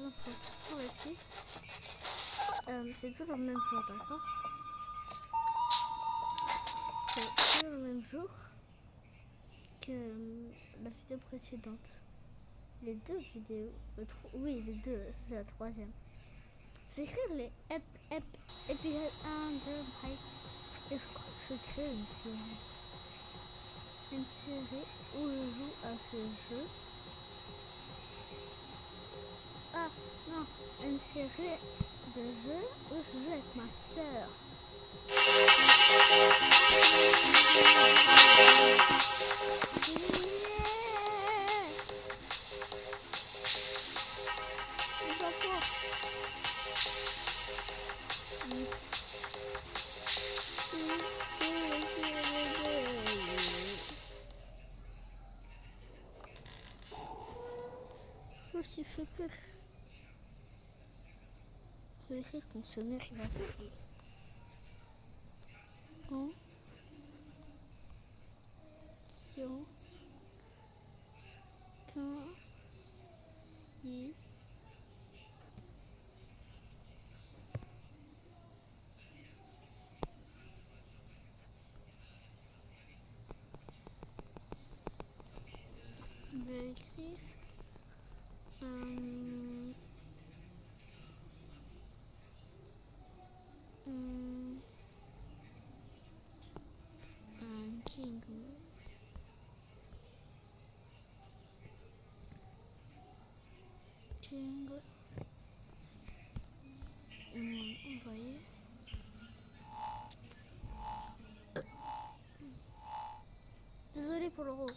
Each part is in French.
retrouve pour la suite. C'est toujours le même jour, d'accord? C'est toujours le même jour que la vidéo précédente. Les deux vidéos, oui, les deux, c'est la troisième. Je vais écrire les épisodes 1, 2, 3. Et je crée une série. Une série où je joue à ce jeu. Ah non, une série de jeux où je joue avec ma soeur. Je fais plus. Je vais écrire ton sonnerie, il va faire vite. Je vais écrire un jingle. Envoyer. Désolé pour le rose.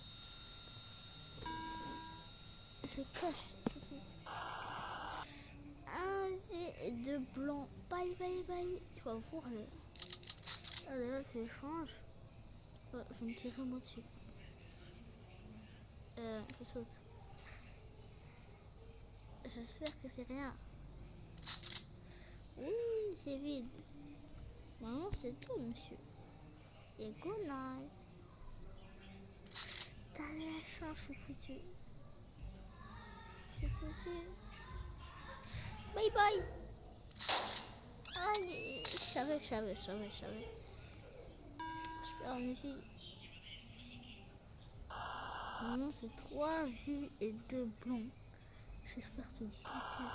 Je cache ceci. Un V de blanc. Bye bye bye. Tu vas voir le. Ah déjà tu échanges. Oh, je vais me tirer moi dessus. Je saute. J'espère que c'est rien. Oui, c'est vide. Maman, c'est tout, monsieur. Et good night. T'as la chance, je suis foutu. Je suis foutu. Bye bye. Allez, je savais. J'espère une fille. Maman, c'est 3 vues et 2 blancs. J'espère te buter.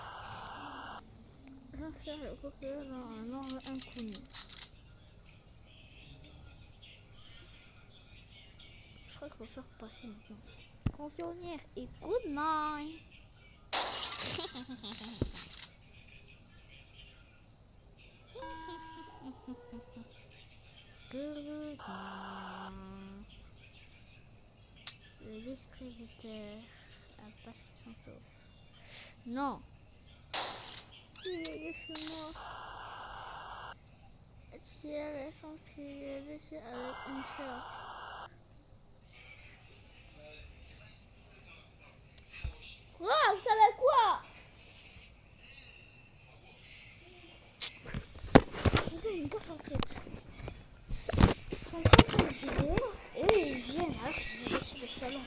J'insère le coquillage dans un ordre inconnu. Je crois qu'il va faire passer maintenant. Confionnière et good night. Good night. Le distributeur a passé son tour. Non. Il est chez moi. Tu as la chance qu'il est laissé avec une charge. Quoi? Vous savez quoi? Putain, il me casse la tête. Ils sont en train de faire une vidéo et ils viennent alors que je vais sur le salon.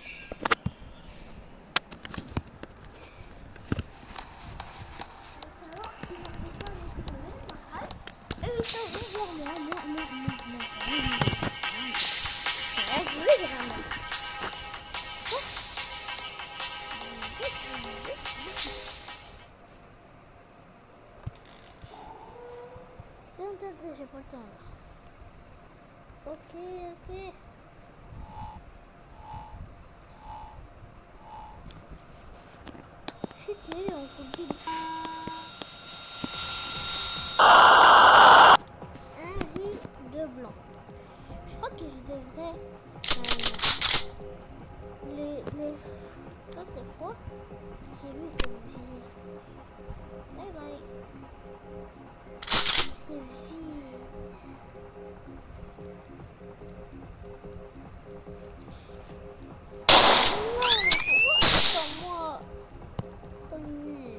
J'ai pas le temps là. Ok. C'était en coupe un vie de blanc. Je crois que je devrais comme cette fois, c'est lui qui fait le plaisir. Bye bye. C'est vide. Non, moi. Premier.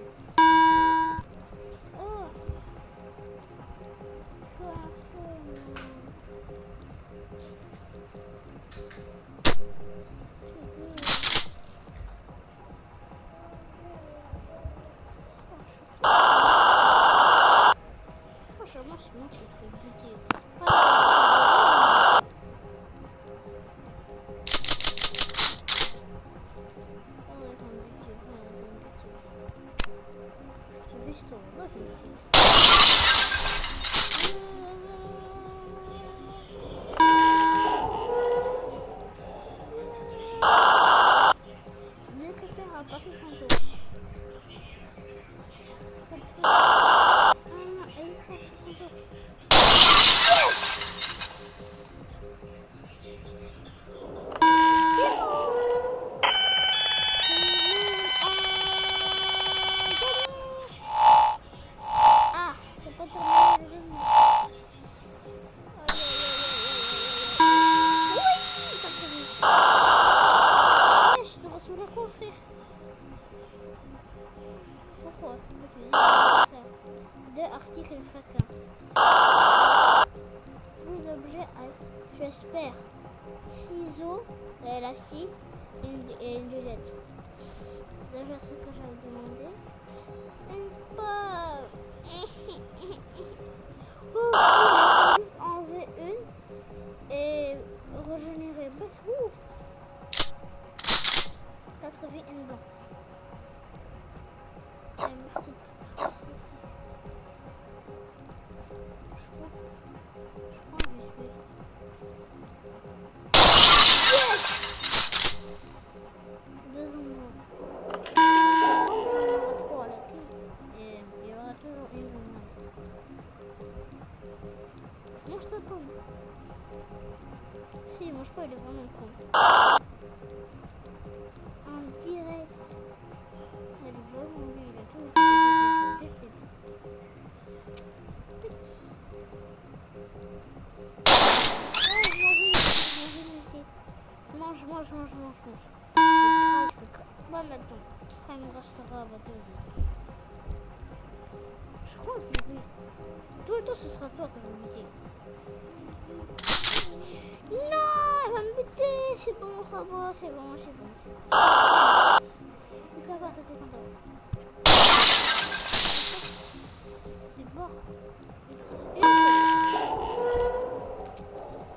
Oh. visto, l'ho visto. Laissez faire à passer son tour. Ah non, elle est pas passer son tour. Ah, c'est pas terminé le jeu. Je te reçois la cour, frère. Pourquoi tu dis ça? Deux articles chacun. Plus d'objets, j'espère. Ciseaux, la scie et une lunette. Déjà ce que j'avais demandé. Une pomme. Oh, il faut juste enlever une et régénérer. Bas, ouf. 4 vies, une blanc. Mange ta pomme. Si, mange pas, il est vraiment con. En direct. Elle est vraiment bien, il a tout été. Mange. Pas maintenant. Quand il me restera à battre. Je crois que je vais. Toi, ce sera toi qui vas me buter. Non, elle va me buter. C'est bon, ça va, c'est bon. Il va pas sauter son temps. C'est bon.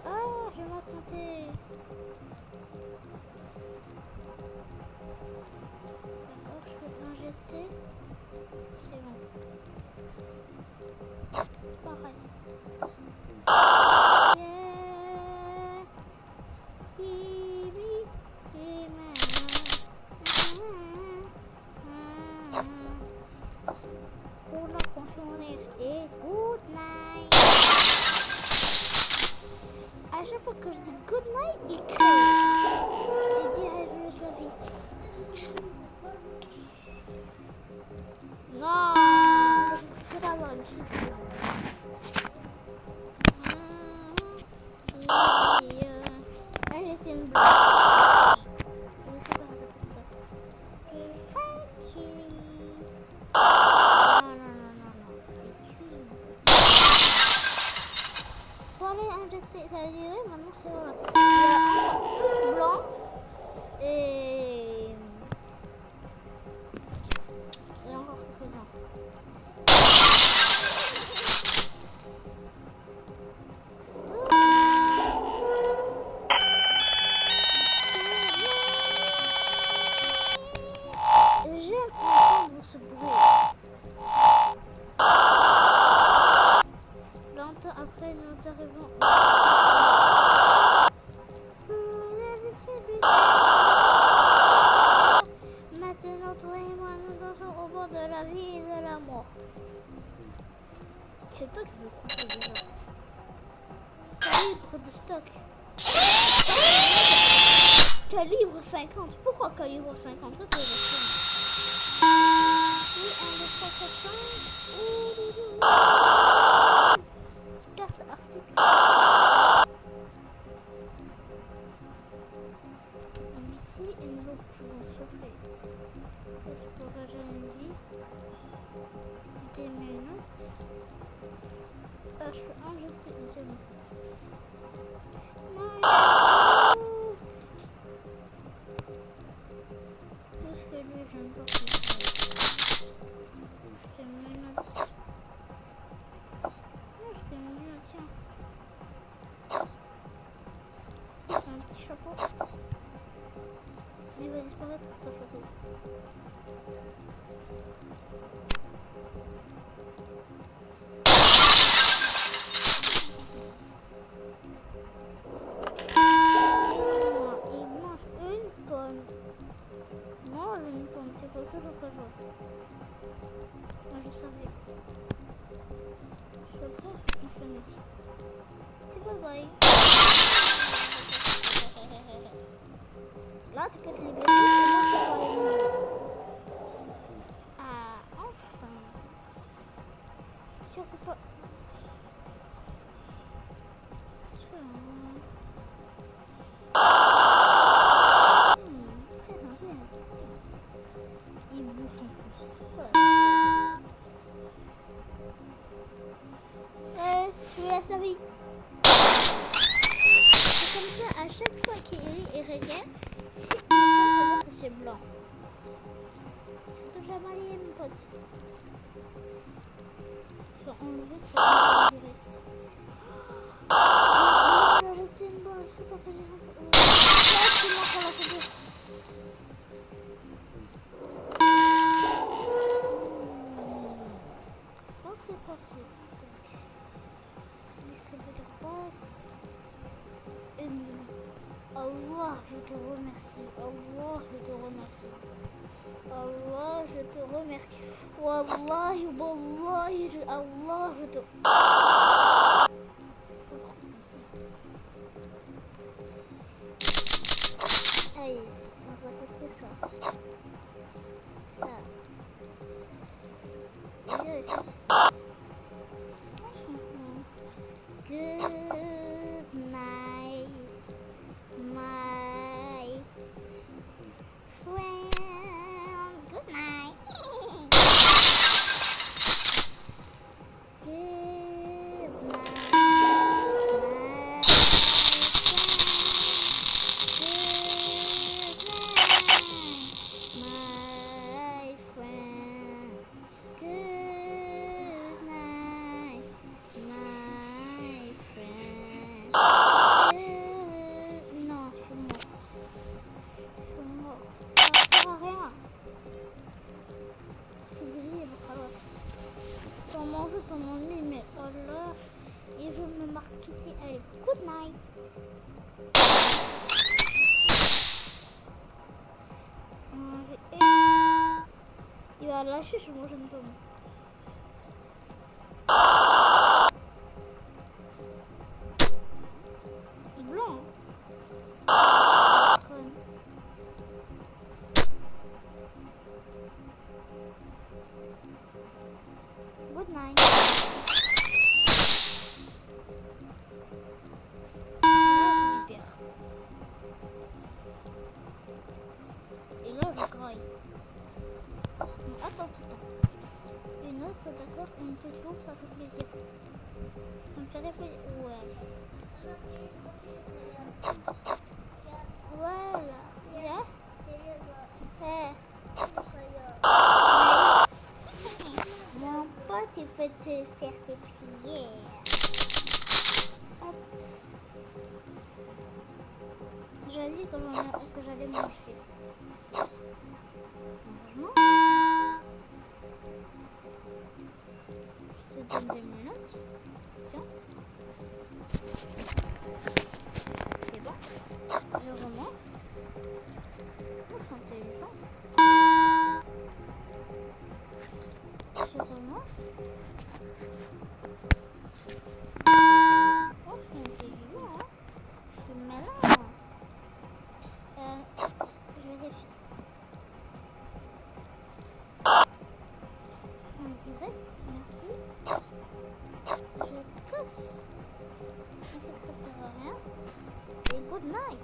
Ah, je vais m'attenter. D'accord, je peux l'injecter. C'est bon. Pareil. Pour la consommer et good night. À chaque fois que je dis good night, il crie. Il dit je laisse la vie. Non, je préfère avoir une cible. J'étais une blague. Faut aller injecter. Ça veut dire maintenant c'est voilà. Il y a un blanc et encore quelques-uns. J'aime entendre ce bruit. Longtemps après, nous arrivons Maintenant, toi et moi, nous dansons au bord de la vie et de la mort. C'est toi qui veux couper déjà. Calibre de stock. Calibre 50. Pourquoi calibre 50? Qu'est-ce que c'est? Oui, 1, 2, 3, 4, 5. Carte article. Ici, une autre chose surprise. C'est pour une vie. Des minutes. Je peux injecter une seconde. Non, tout ce que lui, j'aime pas. Des minutes. fenêtre. C'est bye bye. Là, tu peux te libérer. Ah, enfin. Surtout pas. Très intéressant. Il bouffe en plus. Je lui laisse la vie. C'est comme ça, à chaque fois qu'il regarde, c'est comme ça, que c'est blanc. Je dois jamais aller, mon pote. Je vais enlever ça direct. Je vais arrêter une bonne truc à position. C'est moi pour la photo. Non, c'est passé. Laisse le bouton passe. Allah, je te remercie. Allah, je te remercie. Allah, je te remercie. Wallahi, wallahi, Allah, je te... Allez, on va tester ça. Ça. Good night, my friend. Good night. Good night, my friend. Good night, my friend. Non, je suis mort. Je suis mort. Ça sert à rien. C'est grillé, votre alors. T'en manges, t'en ennuies, mais oh là, il veut me marketer. Allez, good night. Il va lâcher, je mange une pomme. Blanc. Good night. Et là, je graille. Attends, une autre, c'est d'accord, une petite loupe, ça fait plaisir. Ça me fait plaisir. Ouais. Voilà. Yeah. Mon pote, tu peux te faire tes prières. Hop. J'ai dit que j'allais manger. Heureusement. Je te donne des minutes. Tiens. C'est bon. Je remonte. Pour chanter une chant. Je remonte. Oh, je suis intelligent, hein. Je suis malin. Je vérifie. En direct, merci. Je casse. Je sais que ça sert à rien. Et good night.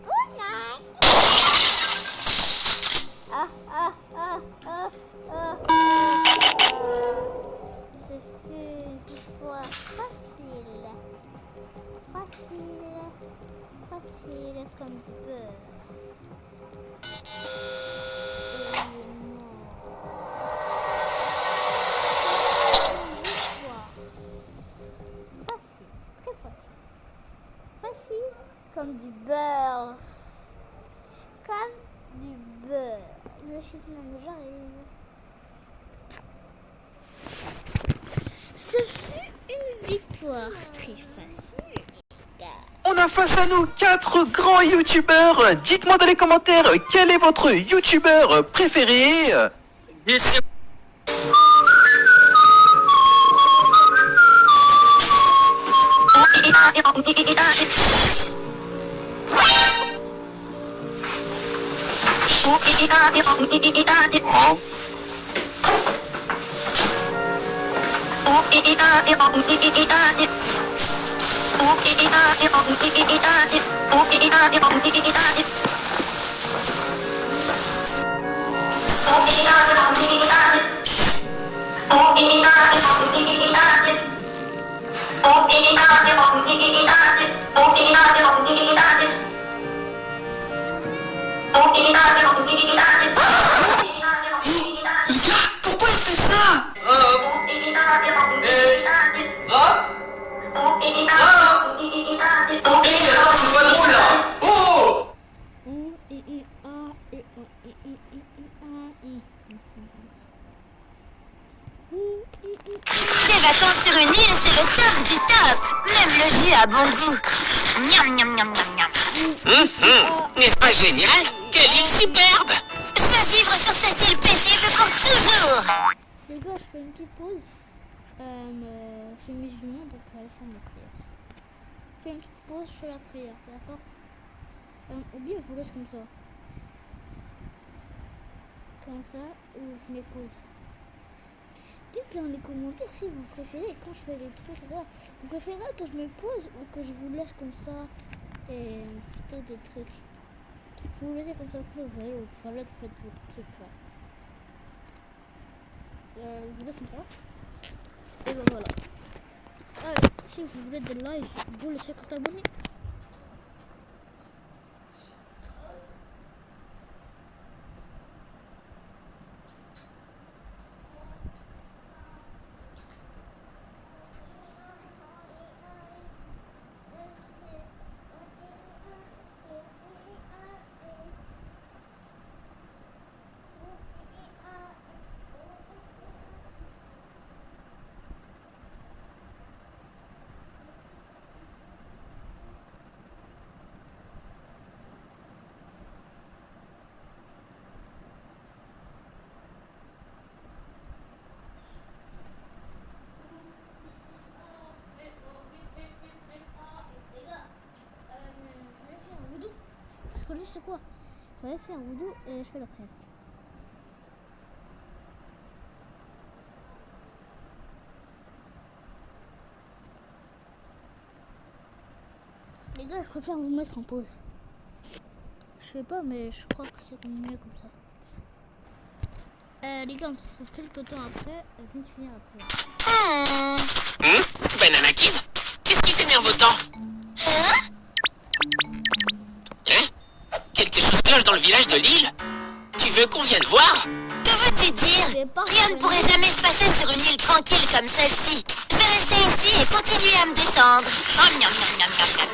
Good night. Ce fut une victoire facile. Facile comme du beurre. Et il est mort. Facile, très facile. Facile comme du beurre. Comme du beurre. Le schisme déjà arrivé. Ce fut une victoire très facile. On a face à nous 4 grands youtubeurs. Dites-moi dans les commentaires quel est votre youtubeur préféré. Les gars, pourquoi il fait ça? C'est pas drôle là. Oh! Les vacances sur une île, c'est le top du top. Même le jus a bon goût. Miam, miam, miam, miam, miam. N'est-ce pas génial? Quelle île superbe! Je veux vivre sur cette île paisible pour toujours. Les gars, je fais une petite pause. Je suis musulman, donc je vais aller faire ma prière. Je fais une petite pause, je fais la prière, d'accord? Ou bien je vous laisse comme ça. Comme ça, ou je mets pause. Dites dans les commentaires si vous préférez quand je fais des trucs là. Vous préférez que je me pose ou que je vous laisse comme ça et faire des trucs. Vous laissez comme ça, vous pouvez, ou enfin là vous faites votre truc là. Je vous laisse comme ça. Et ben voilà. Si vous voulez des lives, vous laissez quand abonner. C'est quoi? Je vais faire un wudu et je fais la prière. Les gars, je préfère vous mettre en pause. Je sais pas, mais je crois que c'est mieux comme ça. Les gars, on se retrouve quelques temps après. Vite finir la prière. Banana Kid? Qu'est-ce qui t'énerve autant? Quelque chose cloche dans le village de l'île? Tu veux qu'on vienne voir? Que veux-tu dire? Rien ne pourrait jamais se passer sur une île tranquille comme celle-ci. Je vais rester ici et continuer à me détendre. Oh, miam, miam, miam, miam, miam.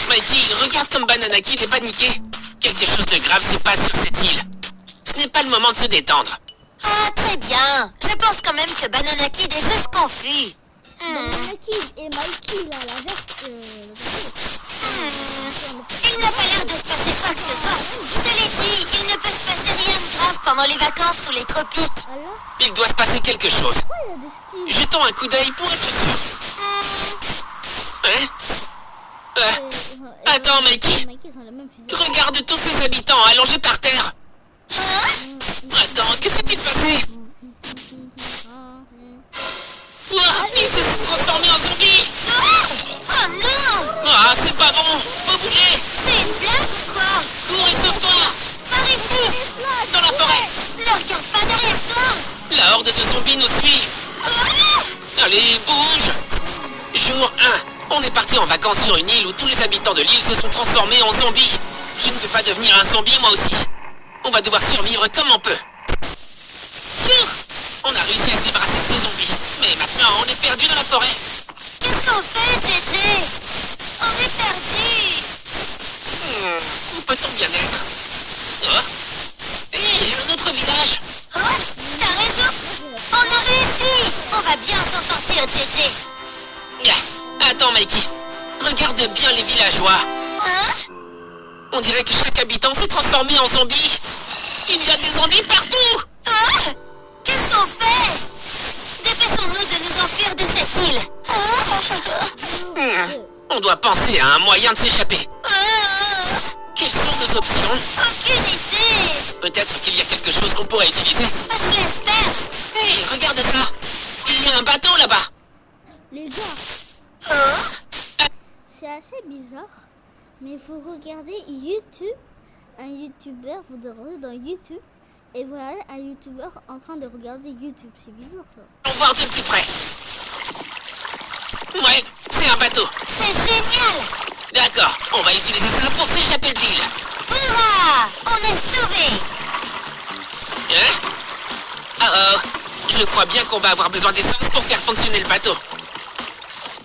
Mikey, regarde comme Banana Kid est paniqué. Quelque chose de grave se passe sur cette île. Ce n'est pas le moment de se détendre. Ah, très bien. Je pense quand même que Banana Kid est juste confus. Banana Kid et Mikey là, la verte. Il n'a pas l'air de se passer quoi que ce soit. Je te l'ai dit, il ne peut se passer rien de grave pendant les vacances sous les tropiques. Alors, Il doit se passer quelque chose. pourquoi il y a des styles? Jetons un coup d'œil pour être sûr. Hein? Attends, Mikey. Mikey sont la même physique. Regarde tous ces habitants allongés par terre. Attends, que s'est-il passé? Ouah, ils se sont transformés en zombies. Oh non! Ah, c'est pas bon. Faut bouger. C'est une blague ou quoi? Cours et sauve-toi. Par ici! Dans la forêt. Ne regarde pas derrière toi! La horde de zombies nous suit. Allez, bouge. Jour 1. On est parti en vacances sur une île où tous les habitants de l'île se sont transformés en zombies. Je ne veux pas devenir un zombie moi aussi. On va devoir survivre comme on peut. On a réussi à se débarrasser de ces zombies. Mais maintenant, on est perdu dans la forêt. Qu'est-ce qu'on fait, Gégé? On est perdus! Où peut-on bien être? Oh. Hé, un autre village. Oh, t'as raison! On a réussi! On va bien s'en sortir, Gégé! Attends, Mikey. Regarde bien les villageois. Hein? On dirait que chaque habitant s'est transformé en zombie. Il y a des zombies partout. Oh, qu'est-ce qu'on fait? Dépêchons-nous de nous enfuir de cette île. On doit penser à un moyen de s'échapper. Quelles sont nos options? Aucune idée. Peut-être qu'il y a quelque chose qu'on pourrait utiliser. Je l'espère. Hé, regarde ça. Il y a un bateau là-bas. Les gars, Hein? c'est assez bizarre, mais vous regardez YouTube, un youtubeur, vous regardez dans YouTube, et voilà un youtubeur en train de regarder YouTube. C'est bizarre ça. On va voir de plus près. Ouais, c'est un bateau. C'est génial. D'accord, on va utiliser ça pour s'échapper de l'île. Hurrah! On est sauvés. Hein? Oh, je crois bien qu'on va avoir besoin d'essence pour faire fonctionner le bateau.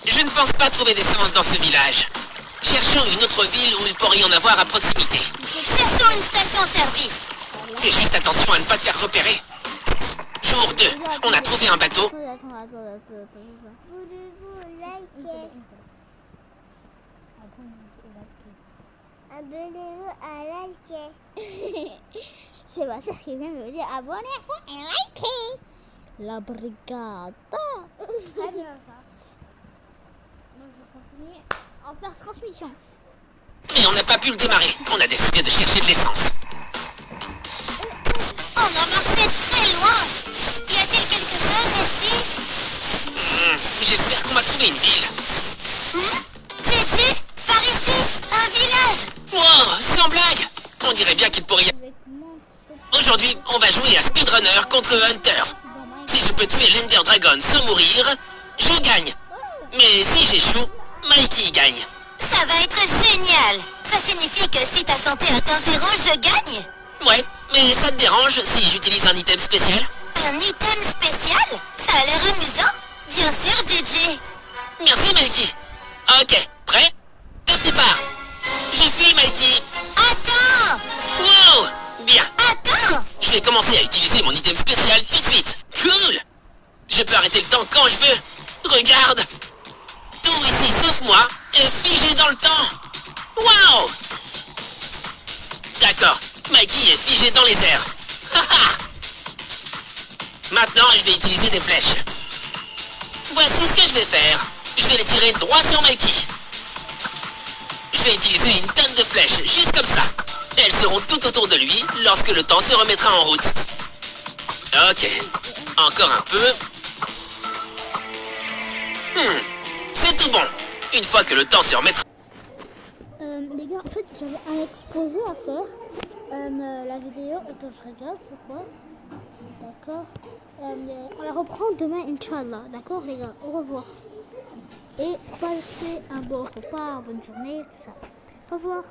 Je ne pense pas trouver d'essence dans ce village. Cherchons une autre ville où il pourrait y en avoir à proximité. Cherchons une station-service. Fais juste attention à ne pas te faire repérer. Jour 2, on a trouvé un bateau. Attends. Voulez-vous liker? Abonnez-vous à liker. C'est ma soeur qui vient me dire abonnez-vous et likez la brigade. Très bien ça. Moi je vais continuer à faire transmission. Mais on n'a pas pu le démarrer. On a décidé de chercher de l'essence. On a marché très loin. Y a-t-il quelque chose ici? J'espère qu'on va trouver une ville. Gigi, par ici, un village. Wow, sans blague. On dirait bien qu'il pourrait y Avec montre stop Aujourd'hui, on va jouer à Speedrunner contre Hunter. dans ma Si je peux tuer l'Ender Dragon sans mourir, je gagne. Mais si j'échoue, Mikey gagne. Ça va être génial. Ça signifie que si ta santé atteint 0, je gagne. Ouais, mais ça te dérange si j'utilise un item spécial? Un item spécial? Ça a l'air amusant. Bien sûr, Gigi. Merci Mikey. Ok, prêt? Top départ. Je fuis Mikey. Attends. Wow, bien. Attends. Je vais commencer à utiliser mon item spécial tout de suite. Cool. Je peux arrêter le temps quand je veux. Regarde. Tout ici, sauf moi, est figé dans le temps. Wow. D'accord, Mikey est figé dans les airs. Haha. Maintenant, je vais utiliser des flèches. Voici ce que je vais faire. Je vais les tirer droit sur Mikey. Je vais utiliser une tonne de flèches, juste comme ça. Elles seront tout autour de lui lorsque le temps se remettra en route. Ok, encore un peu. C'est tout bon. Une fois que le temps se remettra... les gars, en fait, j'avais un exposé à faire. La vidéo, attends, je regarde, c'est quoi? D'accord. On la reprend demain, Inch'Allah. D'accord, les gars, au revoir. Et passez un bon repas, bonne journée, tout ça. Au revoir.